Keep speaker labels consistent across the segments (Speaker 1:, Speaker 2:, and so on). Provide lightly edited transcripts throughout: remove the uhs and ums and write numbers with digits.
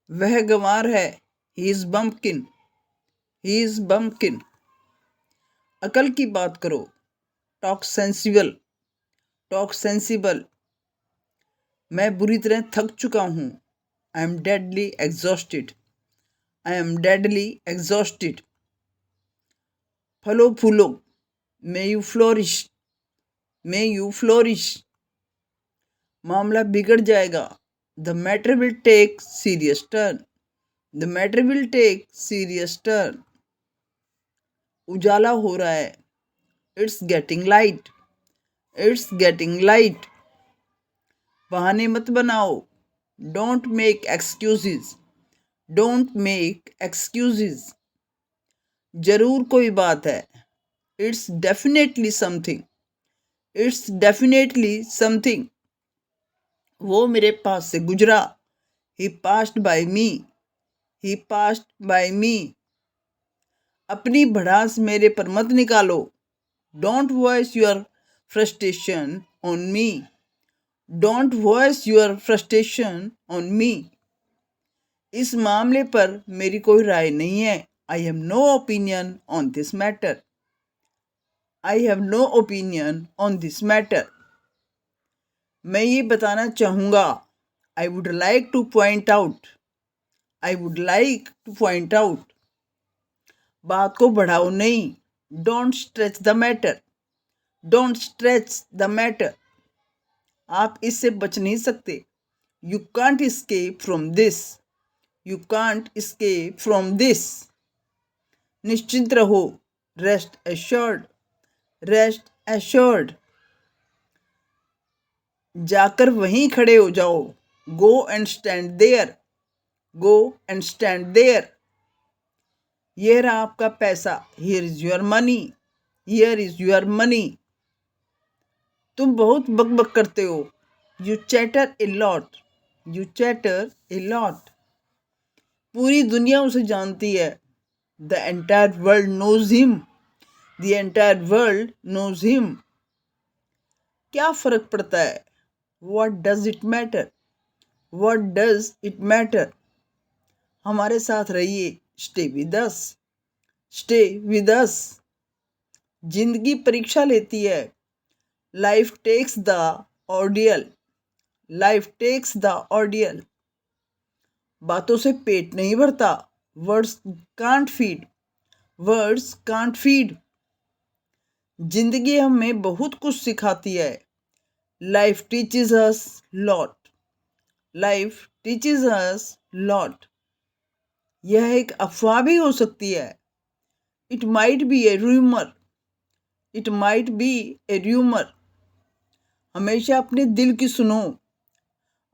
Speaker 1: वह गंवार है, he is बम्पकिन, he is बम्पकिन। अकल की बात करो, टॉक सेंसिबल, टॉक सेंसिबल। मैं बुरी तरह थक चुका हूँ, I am deadly exhausted, I am deadly exhausted. फलो फूलो, may you flourish, may you flourish. मामला बिगड़ जाएगा, the matter will take serious turn, the matter will take serious turn. उजाला हो रहा है, it's getting light, it's getting light. बहाने मत बनाओ, don't make excuses, don't make excuses. जरूर कोई बात है, it's definitely something, it's definitely something. वो मेरे पास से गुजरा, ही passed by me, he passed by me. अपनी भड़ास मेरे पर मत निकालो, don't voice your frustration on me, don't voice your frustration on me. इस मामले पर मेरी कोई राय नहीं है, I have no opinion on this matter, I have no opinion on this matter. मैं ये बताना चाहूँगा, I would like to point out, I would like to point out. बात को बढ़ाओ नहीं, don't stretch the matter, don't stretch the matter. आप इससे बच नहीं सकते, you can't escape from this, you can't escape from this. निश्चिंत रहो, रेस्ट एश्योर्ड, रेस्ट एश्योर्ड। जाकर वहीं खड़े हो जाओ, go and stand there, go and stand there. ये रहा आपका पैसा, here is your money, here is your money. तुम बहुत बकबक करते हो, you chatter a lot, you chatter a lot. पूरी दुनिया उसे जानती है, the entire world knows him, the entire world knows him. क्या फर्क पड़ता है, what does it matter, what does it matter. हमारे साथ रहिए, stay with us, stay with us. जिंदगी परीक्षा लेती है, life takes the ordeal, life takes the ordeal. बातों से पेट नहीं भरता, words can't feed, words can't feed. जिंदगी हमें बहुत कुछ सिखाती है, life teaches us lot, life teaches us lot. यह एक अफवाह भी हो सकती है, it might be a rumour, it might be a rumour. हमेशा अपने दिल की सुनो,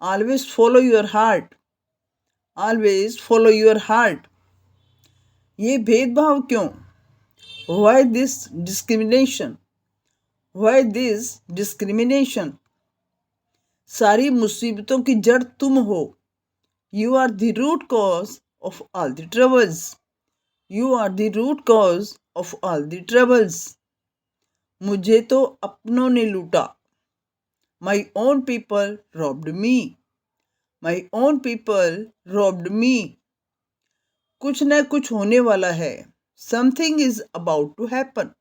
Speaker 1: always follow your heart, always follow your heart. ये भेदभाव क्यों, why this discrimination, why this discrimination. सारी मुसीबतों की जड़ तुम हो, you are the root cause of all the troubles, you are the root cause of all the troubles. मुझे तो अपनों ने लूटा, my own people robbed me, my own people robbed me. कुछ न कुछ होने वाला है, something is about to happen,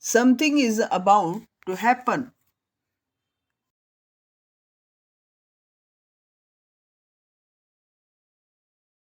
Speaker 1: something is about to happen.